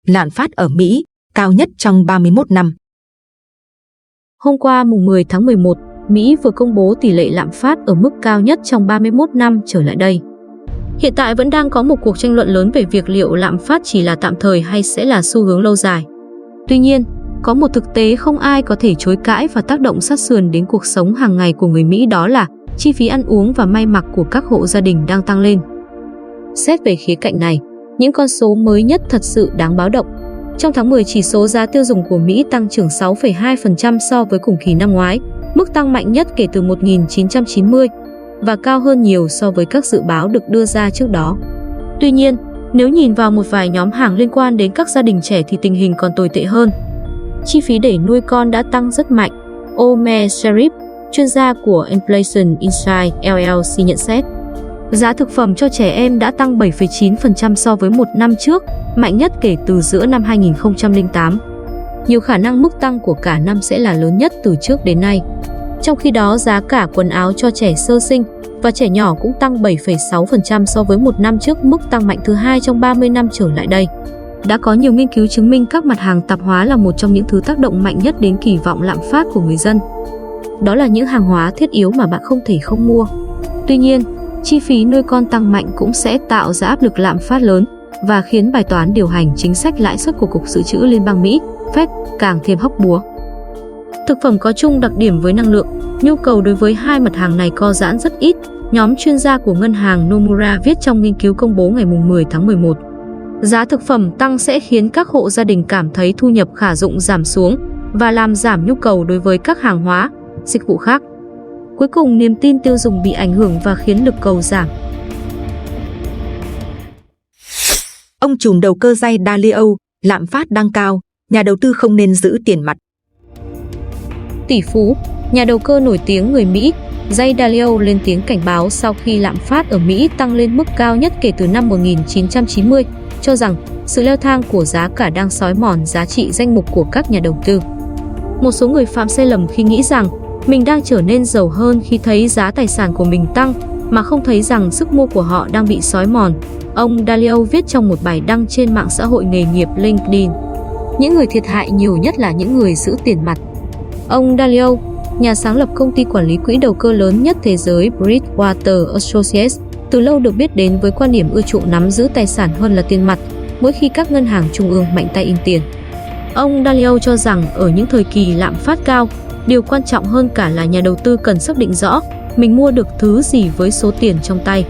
lạm phát ở Mỹ cao nhất trong 31 năm. Hôm qua mùng 10 tháng 11, Mỹ vừa công bố tỷ lệ lạm phát ở mức cao nhất trong 31 năm trở lại đây. Hiện tại vẫn đang có một cuộc tranh luận lớn về việc liệu lạm phát chỉ là tạm thời hay sẽ là xu hướng lâu dài. Tuy nhiên, có một thực tế không ai có thể chối cãi và tác động sát sườn đến cuộc sống hàng ngày của người Mỹ, đó là chi phí ăn uống và may mặc của các hộ gia đình đang tăng lên. Xét về khía cạnh này, những con số mới nhất thật sự đáng báo động. Trong tháng 10, chỉ số giá tiêu dùng của Mỹ tăng trưởng 6,2% so với cùng kỳ năm ngoái, mức tăng mạnh nhất kể từ 1990 và cao hơn nhiều so với các dự báo được đưa ra trước đó. Tuy nhiên, nếu nhìn vào một vài nhóm hàng liên quan đến các gia đình trẻ thì tình hình còn tồi tệ hơn. Chi phí để nuôi con đã tăng rất mạnh. Omer Sharif, chuyên gia của Inflation Insight LLC nhận xét, giá thực phẩm cho trẻ em đã tăng 7,9% so với một năm trước, mạnh nhất kể từ giữa năm 2008. Nhiều khả năng mức tăng của cả năm sẽ là lớn nhất từ trước đến nay. Trong khi đó, giá cả quần áo cho trẻ sơ sinh và trẻ nhỏ cũng tăng 7,6% so với một năm trước, mức tăng mạnh thứ hai trong 30 năm trở lại đây. Đã có nhiều nghiên cứu chứng minh các mặt hàng tạp hóa là một trong những thứ tác động mạnh nhất đến kỳ vọng lạm phát của người dân. Đó là những hàng hóa thiết yếu mà bạn không thể không mua. Tuy nhiên, chi phí nuôi con tăng mạnh cũng sẽ tạo ra áp lực lạm phát lớn và khiến bài toán điều hành chính sách lãi suất của Cục Dự trữ Liên bang Mỹ, Fed, càng thêm hóc búa. Thực phẩm có chung đặc điểm với năng lượng, nhu cầu đối với hai mặt hàng này co giãn rất ít, nhóm chuyên gia của ngân hàng Nomura viết trong nghiên cứu công bố ngày 10 tháng 11. Giá thực phẩm tăng sẽ khiến các hộ gia đình cảm thấy thu nhập khả dụng giảm xuống và làm giảm nhu cầu đối với các hàng hóa, dịch vụ khác. Cuối cùng, niềm tin tiêu dùng bị ảnh hưởng và khiến lực cầu giảm. Ông trùm đầu cơ Ray Dalio, lạm phát đang cao, nhà đầu tư không nên giữ tiền mặt. Tỷ phú, nhà đầu cơ nổi tiếng người Mỹ, Ray Dalio lên tiếng cảnh báo sau khi lạm phát ở Mỹ tăng lên mức cao nhất kể từ năm 1990, cho rằng sự leo thang của giá cả đang xói mòn giá trị danh mục của các nhà đầu tư. Một số người phạm sai lầm khi nghĩ rằng mình đang trở nên giàu hơn khi thấy giá tài sản của mình tăng, mà không thấy rằng sức mua của họ đang bị xói mòn, ông Dalio viết trong một bài đăng trên mạng xã hội nghề nghiệp LinkedIn. Những người thiệt hại nhiều nhất là những người giữ tiền mặt. Ông Dalio, nhà sáng lập công ty quản lý quỹ đầu cơ lớn nhất thế giới Bridgewater Associates, từ lâu được biết đến với quan điểm ưa chuộng nắm giữ tài sản hơn là tiền mặt, mỗi khi các ngân hàng trung ương mạnh tay in tiền. Ông Dalio cho rằng ở những thời kỳ lạm phát cao, điều quan trọng hơn cả là nhà đầu tư cần xác định rõ mình mua được thứ gì với số tiền trong tay.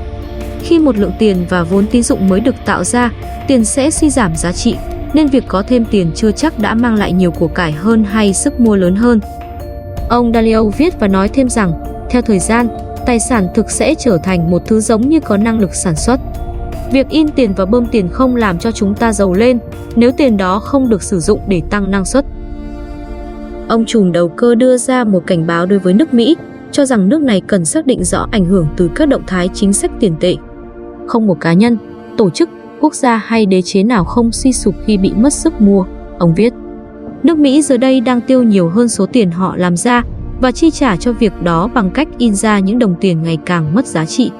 Khi một lượng tiền và vốn tín dụng mới được tạo ra, tiền sẽ suy giảm giá trị, nên việc có thêm tiền chưa chắc đã mang lại nhiều của cải hơn hay sức mua lớn hơn. Ông Dalio viết và nói thêm rằng, theo thời gian, tài sản thực sẽ trở thành một thứ giống như có năng lực sản xuất. Việc in tiền và bơm tiền không làm cho chúng ta giàu lên nếu tiền đó không được sử dụng để tăng năng suất. Ông trùm đầu cơ đưa ra một cảnh báo đối với nước Mỹ, cho rằng nước này cần xác định rõ ảnh hưởng từ các động thái chính sách tiền tệ. Không một cá nhân, tổ chức, quốc gia hay đế chế nào không suy sụp khi bị mất sức mua, ông viết. Nước Mỹ giờ đây đang tiêu nhiều hơn số tiền họ làm ra và chi trả cho việc đó bằng cách in ra những đồng tiền ngày càng mất giá trị.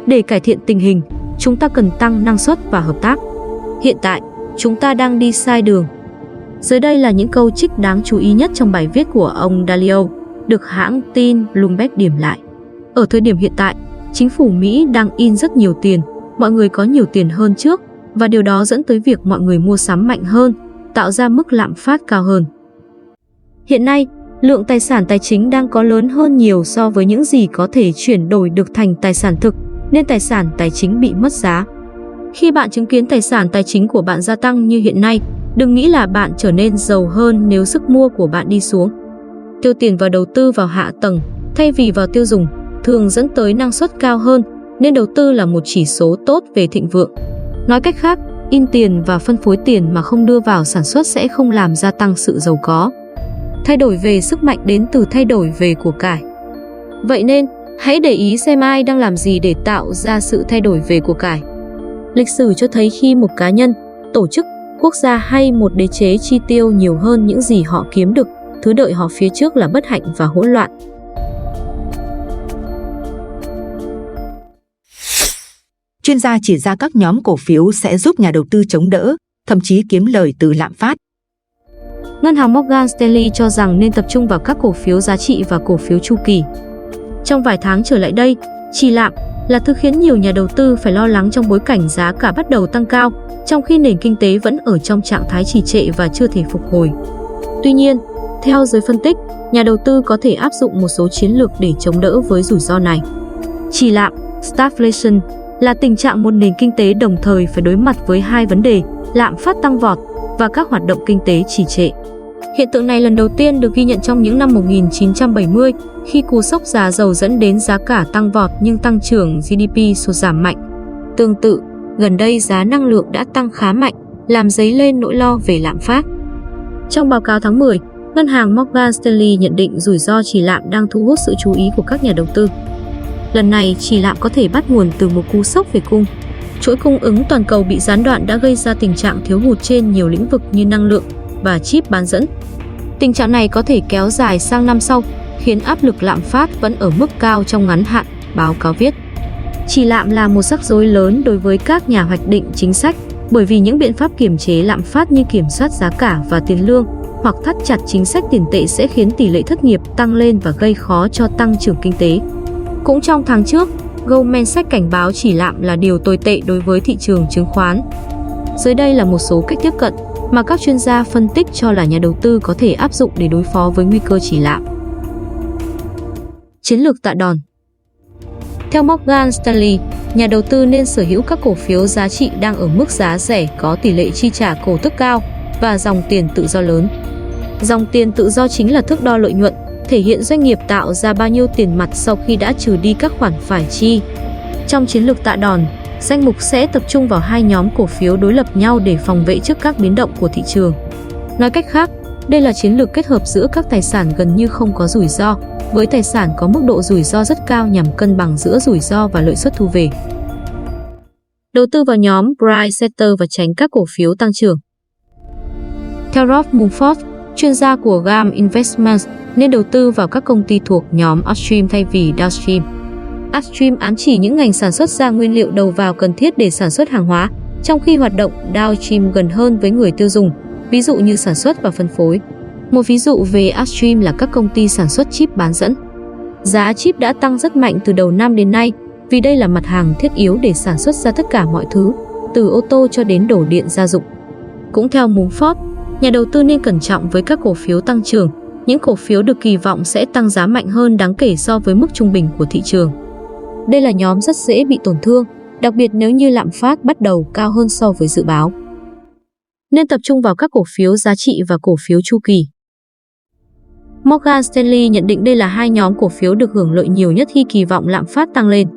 Để cải thiện tình hình, chúng ta cần tăng năng suất và hợp tác. Hiện tại, chúng ta đang đi sai đường. Dưới đây là những câu trích đáng chú ý nhất trong bài viết của ông Dalio, được hãng tin Bloomberg điểm lại. Ở thời điểm hiện tại, chính phủ Mỹ đang in rất nhiều tiền, mọi người có nhiều tiền hơn trước, và điều đó dẫn tới việc mọi người mua sắm mạnh hơn, tạo ra mức lạm phát cao hơn. Hiện nay, lượng tài sản tài chính đang có lớn hơn nhiều so với những gì có thể chuyển đổi được thành tài sản thực, nên tài sản tài chính bị mất giá. Khi bạn chứng kiến tài sản tài chính của bạn gia tăng như hiện nay, đừng nghĩ là bạn trở nên giàu hơn nếu sức mua của bạn đi xuống. Tiêu tiền vào đầu tư vào hạ tầng thay vì vào tiêu dùng thường dẫn tới năng suất cao hơn, nên đầu tư là một chỉ số tốt về thịnh vượng. Nói cách khác, in tiền và phân phối tiền mà không đưa vào sản xuất sẽ không làm gia tăng sự giàu có. Thay đổi về sức mạnh đến từ thay đổi về của cải. Vậy nên, hãy để ý xem ai đang làm gì để tạo ra sự thay đổi về của cải. Lịch sử cho thấy khi một cá nhân, tổ chức, quốc gia hay một đế chế chi tiêu nhiều hơn những gì họ kiếm được, thứ đợi họ phía trước là bất hạnh và hỗn loạn. Chuyên gia chỉ ra các nhóm cổ phiếu sẽ giúp nhà đầu tư chống đỡ, thậm chí kiếm lời từ lạm phát. Ngân hàng Morgan Stanley cho rằng nên tập trung vào các cổ phiếu giá trị và cổ phiếu chu kỳ. Trong vài tháng trở lại đây, trì lạm là thứ khiến nhiều nhà đầu tư phải lo lắng trong bối cảnh giá cả bắt đầu tăng cao, trong khi nền kinh tế vẫn ở trong trạng thái trì trệ và chưa thể phục hồi. Tuy nhiên, theo giới phân tích, nhà đầu tư có thể áp dụng một số chiến lược để chống đỡ với rủi ro này. Trì lạm, stagflation, là tình trạng một nền kinh tế đồng thời phải đối mặt với hai vấn đề, lạm phát tăng vọt và các hoạt động kinh tế trì trệ. Hiện tượng này lần đầu tiên được ghi nhận trong những năm 1970 khi cú sốc giá dầu dẫn đến giá cả tăng vọt nhưng tăng trưởng GDP sụt giảm mạnh. Tương tự, gần đây giá năng lượng đã tăng khá mạnh, làm dấy lên nỗi lo về lạm phát. Trong báo cáo tháng 10, Ngân hàng Morgan Stanley nhận định rủi ro trì lạm đang thu hút sự chú ý của các nhà đầu tư. Lần này, trì lạm có thể bắt nguồn từ một cú sốc về cung. Chuỗi cung ứng toàn cầu bị gián đoạn đã gây ra tình trạng thiếu hụt trên nhiều lĩnh vực như năng lượng và chip bán dẫn. Tình trạng này có thể kéo dài sang năm sau, khiến áp lực lạm phát vẫn ở mức cao trong ngắn hạn, báo cáo viết. Trì lạm là một rắc rối lớn đối với các nhà hoạch định chính sách, bởi vì những biện pháp kiềm chế lạm phát như kiểm soát giá cả và tiền lương hoặc thắt chặt chính sách tiền tệ sẽ khiến tỷ lệ thất nghiệp tăng lên và gây khó cho tăng trưởng kinh tế. Cũng trong tháng trước, Goldman Sachs cảnh báo trì lạm là điều tồi tệ đối với thị trường chứng khoán. Dưới đây là một số cách tiếp cận mà các chuyên gia phân tích cho là nhà đầu tư có thể áp dụng để đối phó với nguy cơ trì lạm. Chiến lược tạ đòn. Theo Morgan Stanley, nhà đầu tư nên sở hữu các cổ phiếu giá trị đang ở mức giá rẻ, có tỷ lệ chi trả cổ tức cao và dòng tiền tự do lớn. Dòng tiền tự do chính là thước đo lợi nhuận, thể hiện doanh nghiệp tạo ra bao nhiêu tiền mặt sau khi đã trừ đi các khoản phải chi. Trong chiến lược tạ đòn, danh mục sẽ tập trung vào hai nhóm cổ phiếu đối lập nhau để phòng vệ trước các biến động của thị trường. Nói cách khác, đây là chiến lược kết hợp giữa các tài sản gần như không có rủi ro, với tài sản có mức độ rủi ro rất cao nhằm cân bằng giữa rủi ro và lợi suất thu về. Đầu tư vào nhóm Bright Sector và tránh các cổ phiếu tăng trưởng. Theo Rob Mumford, chuyên gia của GAM Investments, nên đầu tư vào các công ty thuộc nhóm Upstream thay vì Downstream. Upstream ám chỉ những ngành sản xuất ra nguyên liệu đầu vào cần thiết để sản xuất hàng hóa, trong khi hoạt động Downstream gần hơn với người tiêu dùng, ví dụ như sản xuất và phân phối. Một ví dụ về Upstream là các công ty sản xuất chip bán dẫn. Giá chip đã tăng rất mạnh từ đầu năm đến nay vì đây là mặt hàng thiết yếu để sản xuất ra tất cả mọi thứ, từ ô tô cho đến đồ điện gia dụng. Cũng theo Mumford, nhà đầu tư nên cẩn trọng với các cổ phiếu tăng trưởng, những cổ phiếu được kỳ vọng sẽ tăng giá mạnh hơn đáng kể so với mức trung bình của thị trường. Đây là nhóm rất dễ bị tổn thương, đặc biệt nếu như lạm phát bắt đầu cao hơn so với dự báo. Nên tập trung vào các cổ phiếu giá trị và cổ phiếu chu kỳ. Morgan Stanley nhận định đây là hai nhóm cổ phiếu được hưởng lợi nhiều nhất khi kỳ vọng lạm phát tăng lên.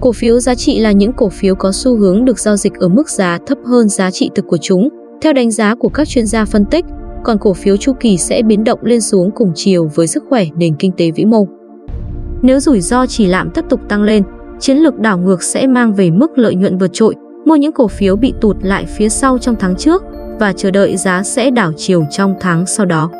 Cổ phiếu giá trị là những cổ phiếu có xu hướng được giao dịch ở mức giá thấp hơn giá trị thực của chúng, theo đánh giá của các chuyên gia phân tích, còn cổ phiếu chu kỳ sẽ biến động lên xuống cùng chiều với sức khỏe nền kinh tế vĩ mô. Nếu rủi ro trì lạm tiếp tục tăng lên, chiến lược đảo ngược sẽ mang về mức lợi nhuận vượt trội, mua những cổ phiếu bị tụt lại phía sau trong tháng trước và chờ đợi giá sẽ đảo chiều trong tháng sau đó.